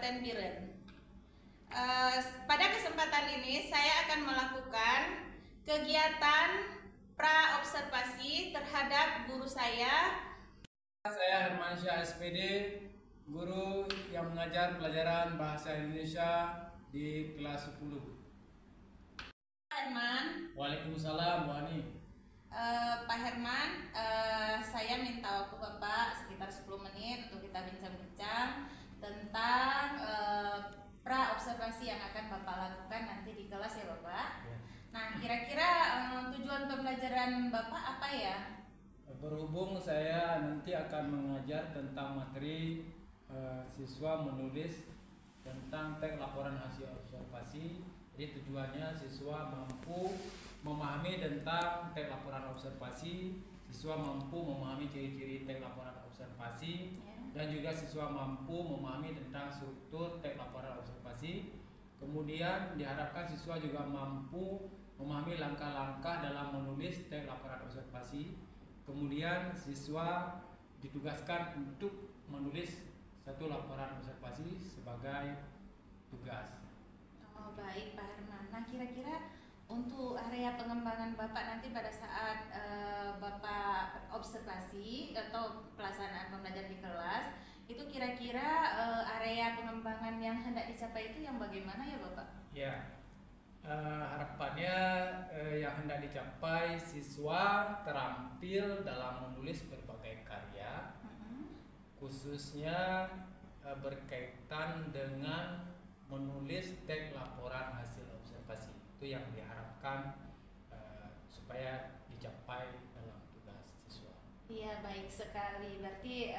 Kabupaten Biren. Pada kesempatan ini saya akan melakukan kegiatan pra-observasi terhadap guru saya. Saya Hermansyah SPD, guru yang mengajar pelajaran Bahasa Indonesia di kelas 10. Herman. Waalaikumsalam, Bu Ani. Pak Herman, saya minta waktu Bapak sekitar 10 menit untuk kita bincang-bincang tentang pra-observasi yang akan Bapak lakukan nanti di kelas ya Bapak. Ya. Nah, kira-kira tujuan pembelajaran Bapak apa ya? Berhubung saya nanti akan mengajar tentang materi siswa menulis tentang teks laporan hasil observasi. Jadi tujuannya siswa mampu memahami tentang teks laporan observasi, siswa mampu memahami ciri-ciri teks laporan observasi, dan juga siswa mampu memahami tentang struktur teks laporan observasi. Kemudian diharapkan siswa juga mampu memahami langkah-langkah dalam menulis teks laporan observasi. Kemudian siswa ditugaskan untuk menulis satu laporan observasi sebagai tugas. Oh, baik Pak Herman. Nah, kira-kira untuk area pengembangan Bapak nanti pada saat Bapak observasi atau pelaksanaan pembelajaran di kelas, itu kira-kira area pengembangan yang hendak dicapai itu yang bagaimana ya Bapak? Ya, harapannya yang hendak dicapai siswa terampil dalam menulis berbagai karya, khususnya berkaitan dengan menulis teks laporan hasil observasi. Itu yang diharapkan supaya dicapai dalam tugas siswa. Iya, baik sekali. Berarti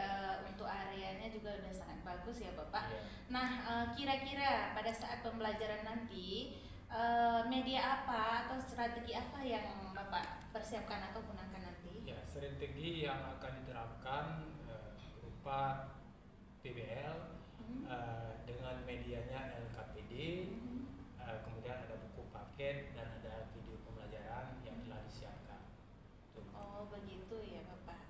untuk areanya juga sudah sangat bagus ya Bapak. Ya. Nah, kira-kira pada saat pembelajaran nanti media apa atau strategi apa yang Bapak persiapkan atau gunakan nanti? Ya, strategi yang akan diterapkan berupa PBL dengan medianya LKPD, kemudian ada buku paket dan ada video pembelajaran yang telah disiapkan. Oh, begitu ya Bapak.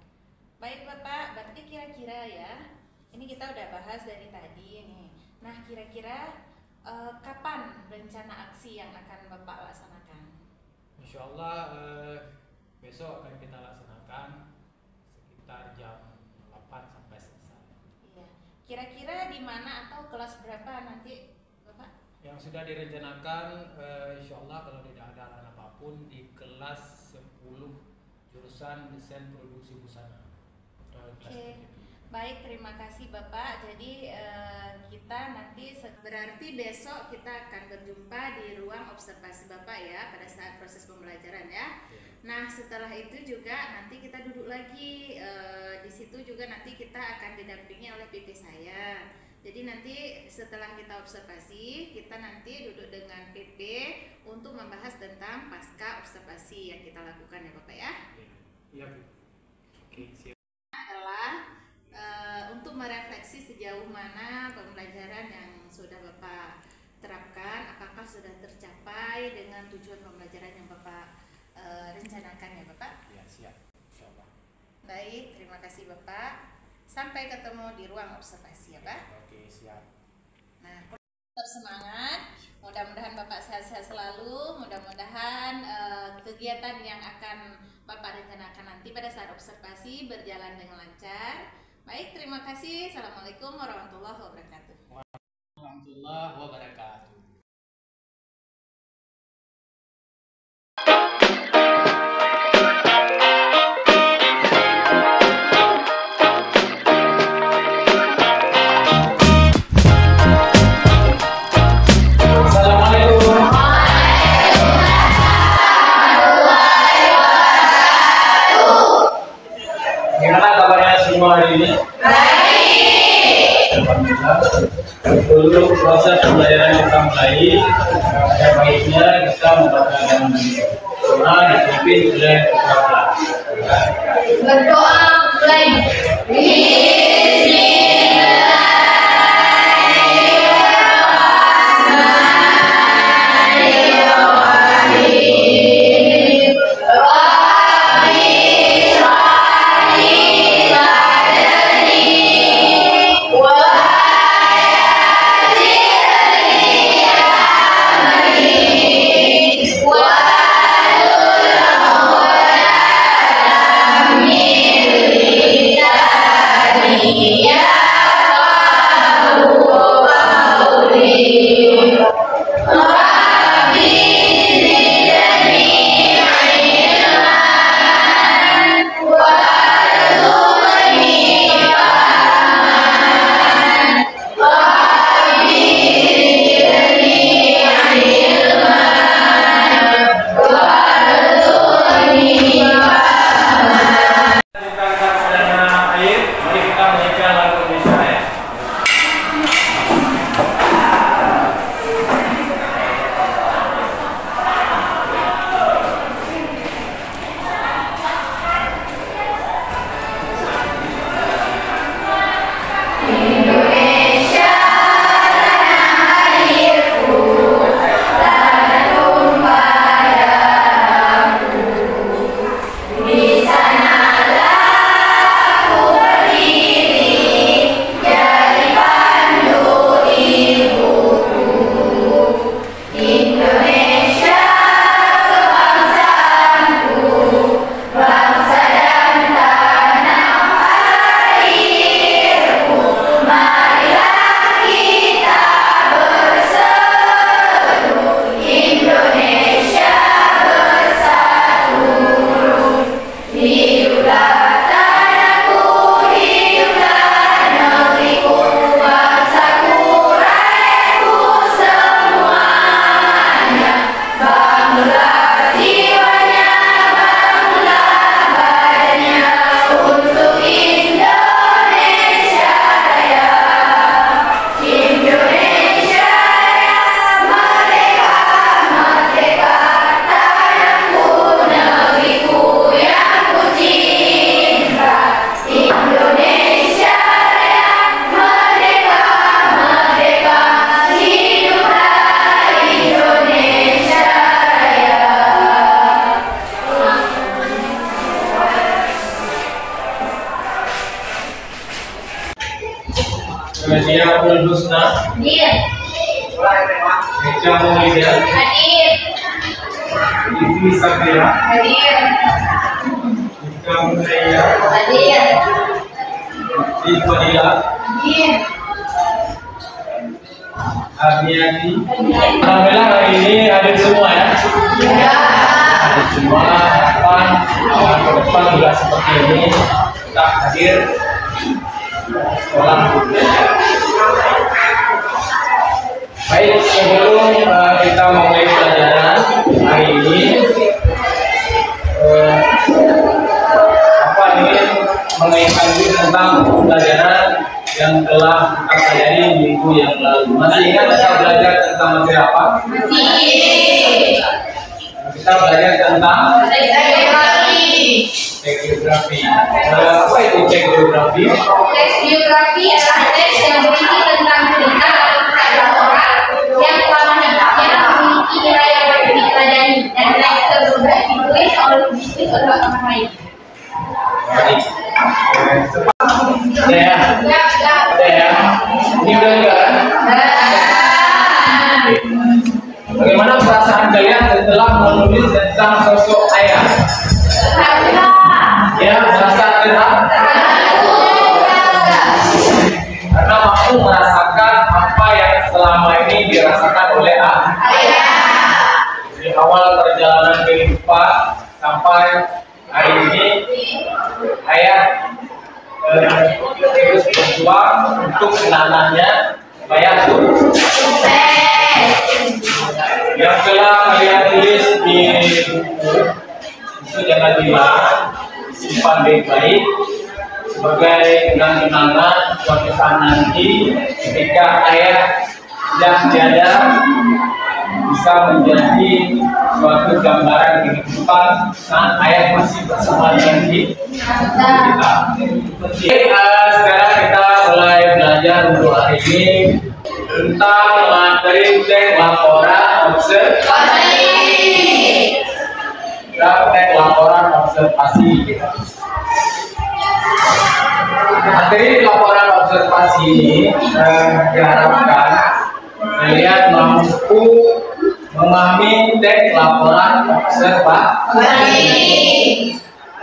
Baik Bapak, berarti kira-kira ya, ini kita udah bahas dari tadi nih. Nah, kira-kira kapan rencana aksi yang akan Bapak laksanakan? Insya Allah besok akan kita laksanakan sekitar jam 8 sampai selesai. Iya. Kira-kira di mana atau kelas berapa nanti Bapak? Yang sudah direncanakan insya Allah kalau tidak ada halangan apapun di kelas 10 jurusan desain produksi busana. Oke. Baik, terima kasih Bapak. Jadi kita nanti berarti besok kita akan berjumpa di ruang observasi Bapak ya pada saat proses pembelajaran ya. Nah, setelah itu juga nanti kita duduk lagi di situ juga nanti kita akan didampingi oleh PP saya. Jadi nanti setelah kita observasi, kita nanti duduk dengan PP untuk membahas tentang pasca observasi yang kita lakukan ya Bapak ya. Iya, Bu. Oke, siap. Adalah untuk merefleksi sejauh mana pembelajaran yang sudah Bapak terapkan, apakah sudah tercapai dengan tujuan pembelajaran yang Bapak rencanakan ya Bapak? Ya, siap. Insyaallah. Baik, terima kasih Bapak. Sampai ketemu di ruang observasi ya Pak. Oke, siap. Nah, tetap semangat. Mudah-mudahan Bapak sehat-sehat selalu. Mudah-mudahan kegiatan yang akan Bapak rencanakan nanti pada saat observasi berjalan dengan lancar. Baik, terima kasih. Assalamualaikum warahmatullahi wabarakatuh. Warahmatullahi wabarakatuh. Gimana kabarnya semua hari ini? Baik. Untuk proses pembelajaran kita mulai, yang baiknya kita membacakan doa dipimpin oleh Bapak. Berdoa mulai. Media Husna Hadir. Meja Mulia Hadir. Ivi Sakira Hadir. Ika Mulia Hadir. Ifadila Hadir. Arniati. Alhamdulillah hari ini hadir semua ya. Ya. Hadir semua. Ke depan juga seperti ini kita hadir sekolah belajar. Baik, sebelum kita memulai pelajaran hari ini, mengingatkan tentang pelajaran yang telah kita pelajari minggu yang lalu. Masih ingat kita belajar tentang materi apa? Masih. Kita belajar tentang teks geografi. Apa itu teks geografi? Teks geografi adalah teks yang berisi tentang cerita atau kisah orang yang selama hidupnya memiliki nilai yang patut dipelajari dan teks tersebut ditulis oleh orang lain. Baik. Ada ya? Ada ya? Ini udah enggak? Bagaimana perasaan kalian setelah menulis tentang sosok ayah? Ya, merasa terhad karena mampu merasakan apa yang selama ini dirasakan oleh ayah. Dari awal perjalanan kehidupan sampai hari ini, ayah terus berjuang untuk anak-anaknya supaya sukses. Yang telah kalian tulis di buku itu jangan disimpan baik-baik sebagai kenang-kenangan suatu saat nanti ketika ayah sudah tiada, bisa menjadi suatu gambaran kehidupan saat ayah masih bersama dengan kita. Sekarang kita mulai belajar untuk hari ini tentang materi teks laporan observasi. Teks laporan observasi. Materi laporan observasi ini diharapkan kalian mampu memahami teks laporan observasi.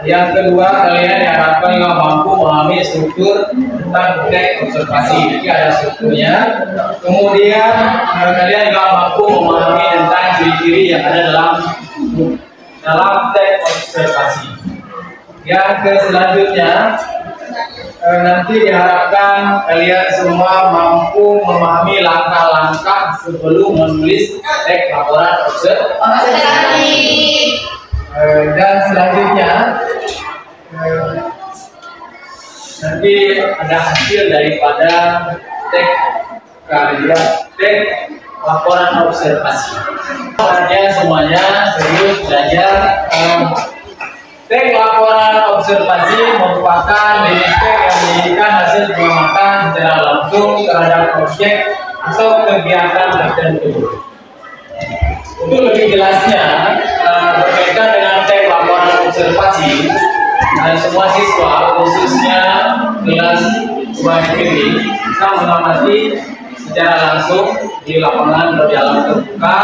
Yang kedua, kalian diharapkan juga mampu memahami struktur tentang teks observasi. Jadi ada strukturnya. Kemudian kalian juga mampu memahami tentang ciri-ciri yang ada dalam teks observasi. Yang selanjutnya, nanti diharapkan kalian semua mampu memahami langkah-langkah sebelum menulis teks laporan observasi. Dan selanjutnya nanti ada hasil daripada teks laporan observasi. Kalian semuanya serius belajar. Teks laporan observasi merupakan teks yang menjadikan hasil pengamatan secara langsung terhadap objek atau kegiatan tertentu. Untuk lebih jelasnya berkaitan dengan teks laporan observasi, dan semua siswa khususnya kelas 2 ini bisa mengamati secara langsung di lapangan berjalan terbuka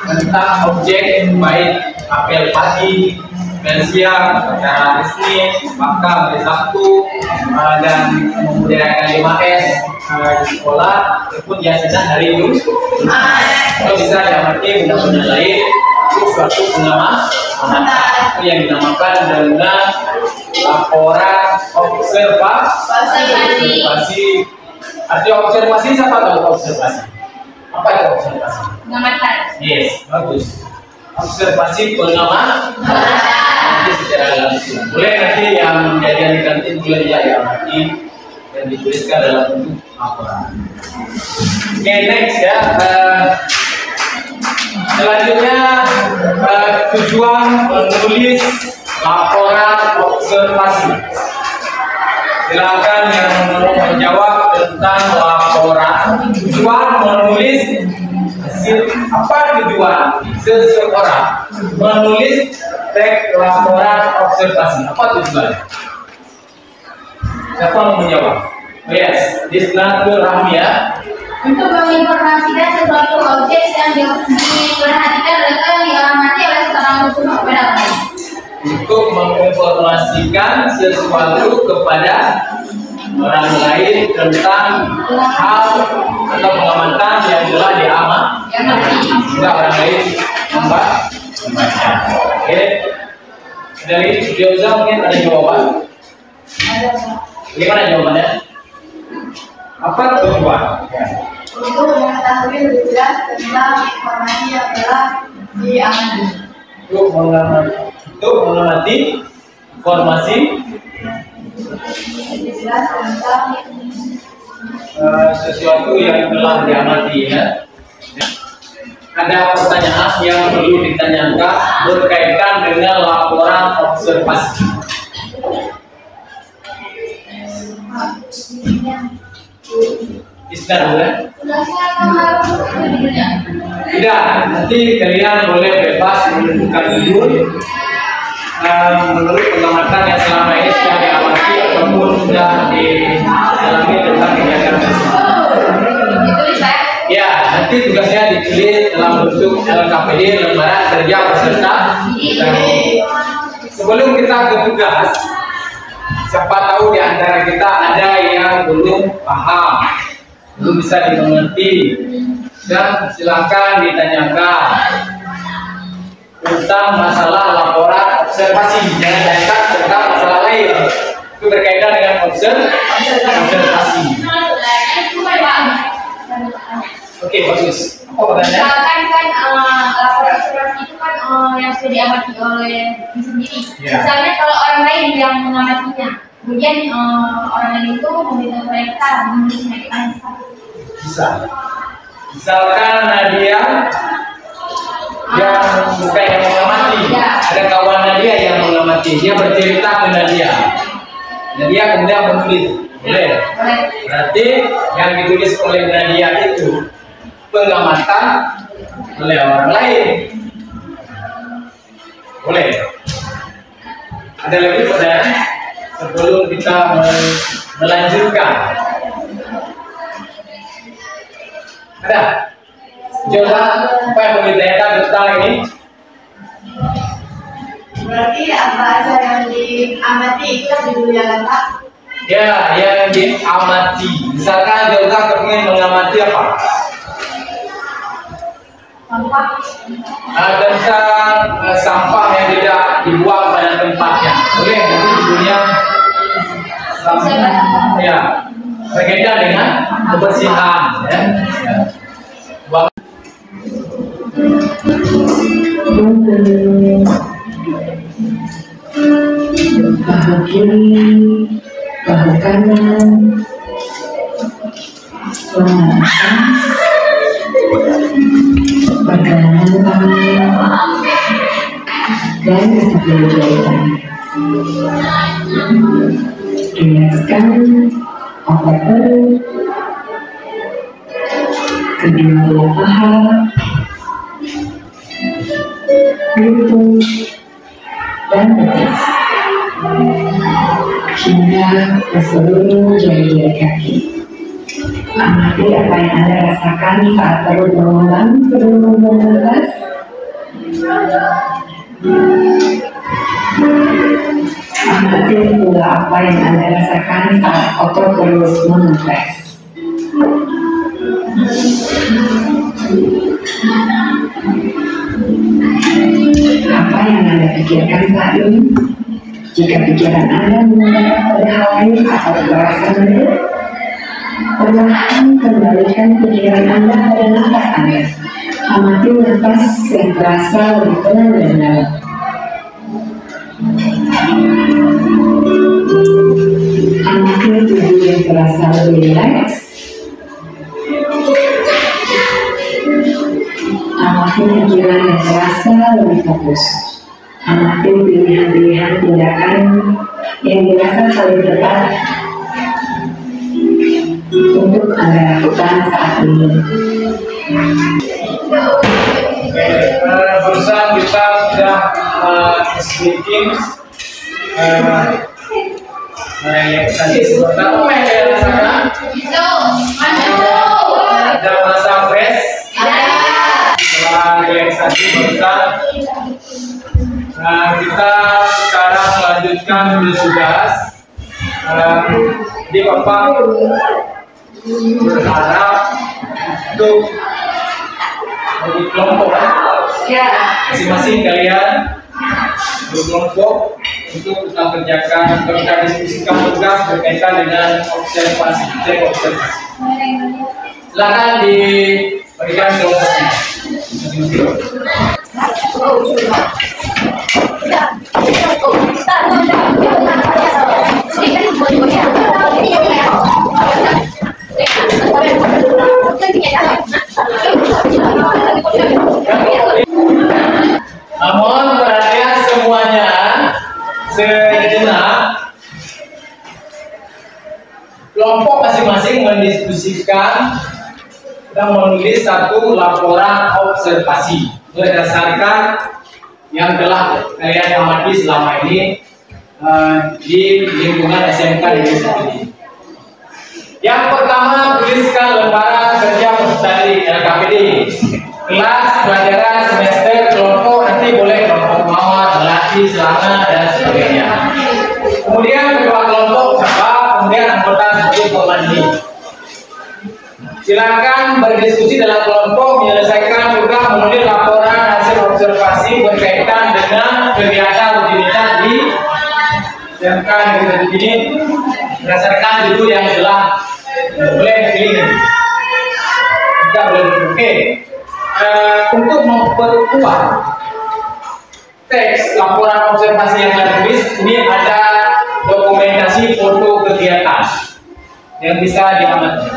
tentang objek baik apel pagi, apel siang, acara resmi, maka hari Sabtu, dan membudayakan 5S di sekolah ataupun biasanya hari Jumat. Kalau bisa diamati benda-benda lain itu suatu pengamatan yang dinamakan dengan laporan observasi. Arti observasi siapa tahu observasi? Apa itu observasi? Pengamatan. Yes, bagus. Observasi pengamatan. Nanti secara langsung. Boleh nanti yang menjadi di kantin boleh diamati dan dituliskan dalam bentuk laporan. Oke, next ya. Selanjutnya tujuan menulis laporan observasi. Silakan yang mau menjawab tentang laporan. Tujuan menulis hasil apa tujuan seseorang menulis teks laporan observasi? Apa tujuan? Siapa mau menjawab? Oh yes, Disnatul Rahmia. Untuk menginformasikan sesuatu objek yang diperhatikan atau diamati oleh seorang musuh kepada orang lain. Untuk menginformasikan sesuatu kepada orang lain tentang hal atau pengamatan yang telah diamati sehingga orang lain membaca. Oke, dari Dioza mungkin ada jawaban? Gimana jawabannya? Apa tujuan? Untuk mengetahui lebih jelas tentang informasi yang telah diamati. Untuk mengamati informasi lebih jelas tentang sesuatu yang telah diamati ya. Ada pertanyaan yang perlu ditanyakan berkaitan dengan laporan observasi. Isnar boleh? Tidak, nanti kalian boleh bebas menentukan judul menurut pengamatan yang selama ini sudah diamati ataupun sudah dialami tentang kegiatan tersebut. Ya, nanti tugasnya ditulis dalam bentuk LKPD, lembaran kerja peserta. Sebelum kita ke tugas, siapa tahu di antara kita ada yang belum paham, belum bisa dimengerti, dan silakan ditanyakan tentang masalah laporan observasi. Jangan tanyakan tentang masalah lain, itu berkaitan dengan observasi. Oke, bagus. Apa pertanyaan? Misalkan laporan observasi itu kan yang sudah diamati oleh diri sendiri. Misalnya kalau orang lain yang mengamatinya, kemudian orang lain itu meminta mereka menulisnya di ansar. Bisa. Misalkan Nadia yang bukan yang mengamati, ada kawan Nadia yang mengamati, dia bercerita ke Nadia. Nadia kemudian menulis, boleh? Berarti yang ditulis oleh Nadia itu pengamatan oleh orang lain, boleh? Ada lagi pertanyaan sebelum kita melanjutkan? Ada? Coba apa yang mau ditanyakan tentang ini? Berarti apa aja yang diamati itu judul yang lengkap? Ya, yang diamati. Misalkan kita kepingin mengamati apa? Sampah. Tentang sampah yang tidak dibuang pada tempatnya. Oke, itu judulnya sampah. Ya, berkaitan dengan kebersihan. Ya. Buang. Bahu kiri, bahu kanan, lengan atas, pergelangan tangan, dan sebelah jahitan. Rilaskan otot perut, kedua belah paha, lutut, dan betis, hingga ke seluruh jari-jari kaki. Amati apa yang Anda rasakan saat perut mengembang sebelum membuang nafas. Amati pula apa yang Anda rasakan saat otot perut mengempres. Apa yang Anda pikirkan saat ini? Jika pikiran Anda mengarah pada hal lain atau terasa menurut, perlahan kembalikan pikiran Anda pada nafas Anda. Amati nafas yang terasa lebih pelan dan dalam. Amati tubuh yang terasa lebih rileks. Amati pikiran yang terasa lebih fokus. Amati pilihan-pilihan tindakan yang dirasa paling tepat untuk Anda lakukan saat ini. Barusan kita sudah speaking relaksasi seperti apa yang saya rasakan? Ada masa fresh? Setelah relaksasi barusan, kita sekarang melanjutkan tugas. Di Bapak berharap untuk bagi kelompok ya, masing-masing kalian berkelompok untuk kita kerjakan, kita diskusikan tugas berkaitan dengan observasi. Silakan diberikan kelompoknya masing-masing. Namun perhatian semuanya sejenak. Kelompok masing-masing mendiskusikan dan menulis satu laporan observasi berdasarkan yang telah kalian amati selama ini di lingkungan SMK Negeri 1. Yang pertama, tuliskan lembaran kerja Pustadi LKPD. Kelas pelajaran semester kelompok nanti boleh kelompok mawar, lelaki, selana dan sebagainya. Kemudian kedua kelompok siapa, kemudian anggota sebagai pemandi. Silakan berdiskusi dalam kelompok, menyelesaikan juga menulis laporan hasil observasi berkaitan dengan kegiatan rutinitas di SMK Negeri 1 ini berdasarkan judul yang telah boleh dipilih. Kita boleh oke. Untuk memperkuat teks laporan observasi yang telah ditulis, ini ada dokumentasi foto kegiatan yang bisa diamati.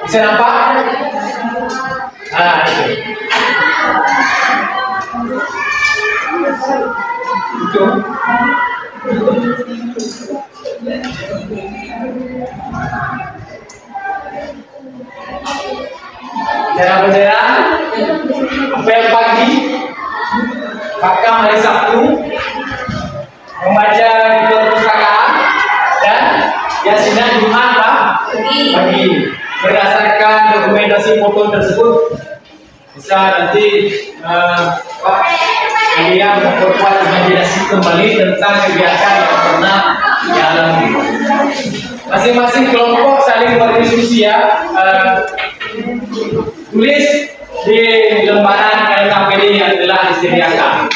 Bisa nampak? Nah, itu. Itu. Saudara-saudara, apel pagi, fakam hari Sabtu, membaca di perpustakaan, dan yasinan Jumat pagi. Berdasarkan dokumentasi foto tersebut, bisa nanti Pak dia memperkuat imajinasi kembali tentang kegiatan yang pernah dialami. Masing-masing kelompok saling berdiskusi ya. Tulis di lembaran LKPD yang telah disediakan.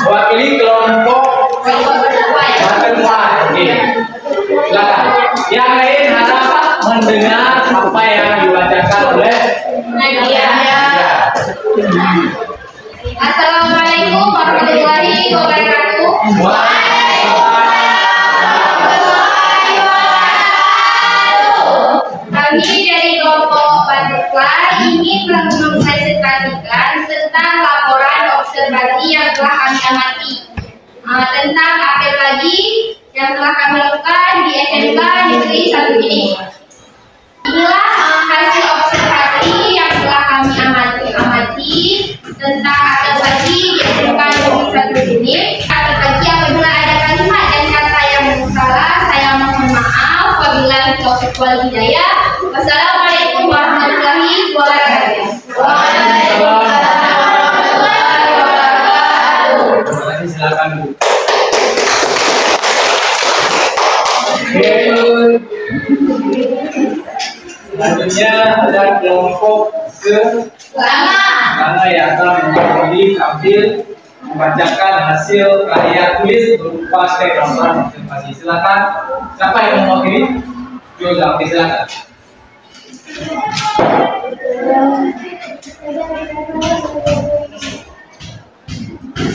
Wakili kelompok butterfly. Silakan. Yang lain harap mendengar apa yang dibacakan oleh Nadia. Assalamualaikum warahmatullahi wabarakatuh. Kami dari kelompok butterfly ingin mempresentasikan tentang laporan observasi yang telah kami amati tentang apel pagi yang telah kami lakukan di SMK Negeri 1 ini. Inilah hasil observasi yang telah kami amati tentang apel pagi di SMK Negeri 1 ini. Apel pagi apabila ada kalimat dan kata yang salah, saya mohon maaf. Wabillahi taufiq wal hidayah. Wassalamualaikum warahmatullahi wabarakatuh. Silakan. Selanjutnya ada kelompok Selama yang akan mewakili tampil membacakan hasil karya tulis berupa teks laporan observasi. Silakan. Siapa yang mewakili? Oke, silakan.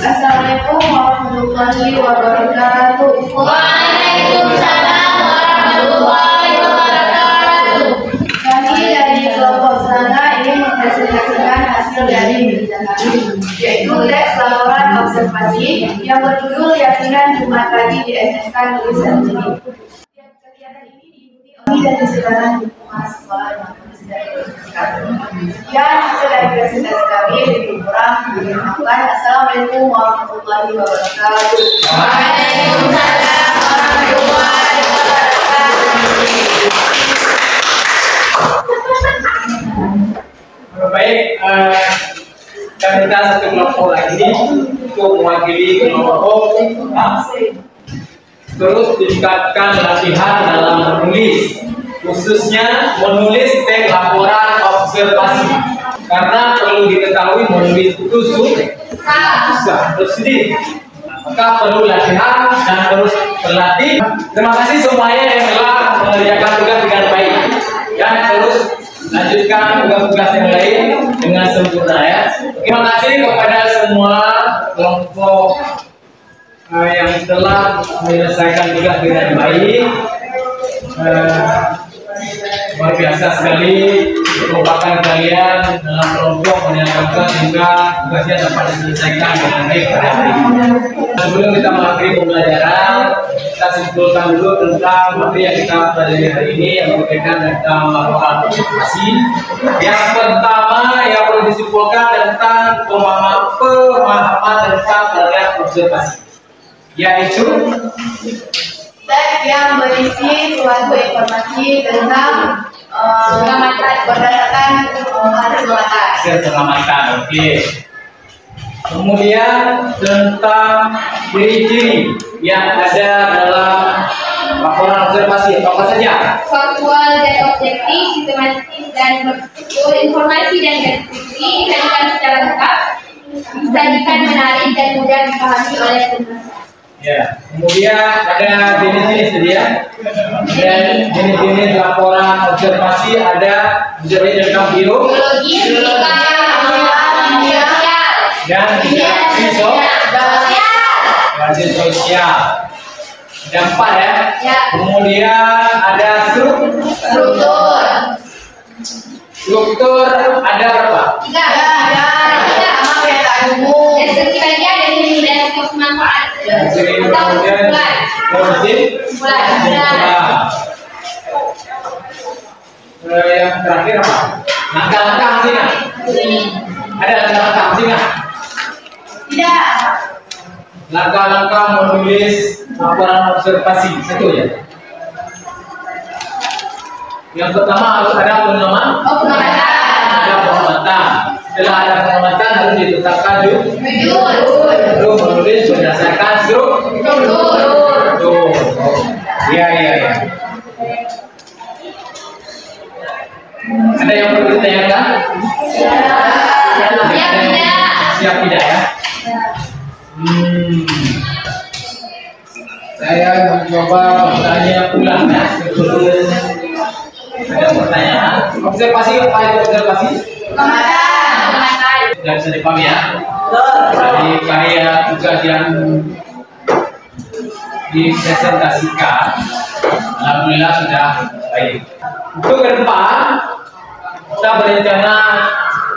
Assalamualaikum warahmatullahi wabarakatuh. Waalaikumsalam warahmatullahi wabarakatuh. Kami dari kelompok Selanga ingin mempresentasikan mempresentasikan hasil dari penelitian kami, yaitu teks laporan observasi yang berjudul Yakinan Jumat Pagi di SMK Negeri Sarjini. Kegiatan ini diikuti oleh dan diselenggarakan di lingkungan sekolah yang sekian hasil dari presentasi kami, lebih kurang dimaafkan. Assalamualaikum warahmatullahi wabarakatuh. Waalaikumsalam warahmatullahi wabarakatuh. Baik, kita minta satu kelompok lagi untuk mewakili kelompok A. Terus tingkatkan latihan dalam menulis, khususnya menulis teks laporan observasi, karena perlu diketahui menulis itu susah, bersedih, maka perlu latihan dan terus berlatih. Terima kasih semuanya yang telah mengerjakan tugas dengan baik dan terus lanjutkan tugas-tugas yang lain dengan sempurna ya. Terima kasih kepada semua kelompok yang telah menyelesaikan tugas dengan baik. Luar biasa sekali kekompakan kalian dalam kelompok menyelesaikan hingga tugasnya dapat diselesaikan dengan baik pada hari ini. Sebelum kita mengakhiri pembelajaran, kita simpulkan dulu tentang materi yang kita pelajari hari ini yang berkaitan tentang laporan observasi. Yang pertama yang perlu disimpulkan tentang pemahaman tentang pelajari observasi, yaitu teks yang berisi suatu informasi tentang pengamatan berdasarkan hasil pengamatan. Oke. Kemudian tentang ciri-ciri yang ada dalam laporan observasi apa saja? Faktual dan objektif, sistematis dan berstruktur, informasi dan deskripsi, disajikan secara lengkap, disajikan menarik dan mudah dipahami oleh penulis. Ya, kemudian ada jenis-jenis ya. Dan jenis-jenis laporan observasi ada jenis tentang biologi, fisika, kimia, dan interaksi sosial. Ada 4 ya. Kemudian ada struktur ada berapa? 3. Sama peta umum. Deskripsi lagi ada deskripsi manfaat. Kemudian yang terakhir apa? Langkah-langkah hasilnya. Ada langkah-langkah hasilnya? Tidak. Langkah-langkah menulis laporan observasi satu ya. Yang pertama harus ada pengamatan. Ada pengamatan. Setelah ada pengamatan harus ditetapkan judul menulis berdasarkan struktur. Iya. Ada yang perlu ditanyakan? Siap tidak ya? Saya mencoba bertanya ulang ya. Ada pertanyaan? Observasi apa itu observasi? Sudah bisa dipahami ya? Dari karya tugas yang dipresentasikan, alhamdulillah sudah baik. Untuk ke depan kita berencana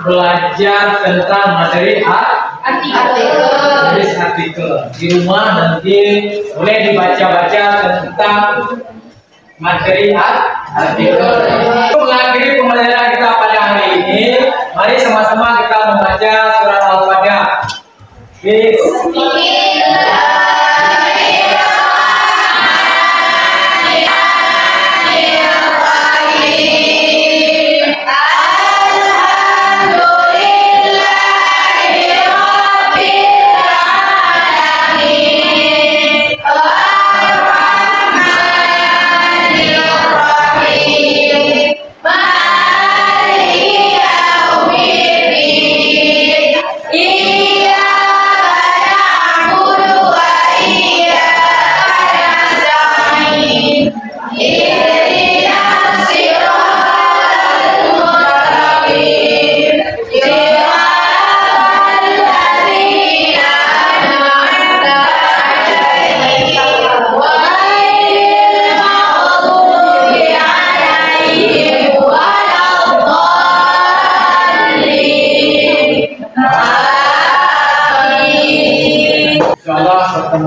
belajar tentang materi artikel. Di rumah nanti boleh dibaca-baca tentang materi artikel. Untuk mengakhiri pembelajaran kita pada hari ini, mari sama-sama kita membaca surat Al-Fatihah. Iya,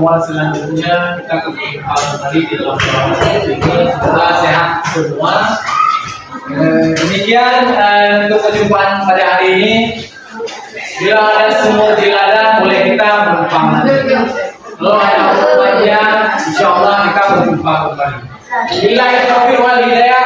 pertemuan selanjutnya kita berjumpa kembali di dalam ini. Semoga sehat semua. Demikian untuk perjumpaan pada hari ini. Bila ada sumur di ladang, boleh kita berjumpa nanti. Kalau ada hubungannya, insya Allah kita berjumpa kembali. Bila itu wal hidayah.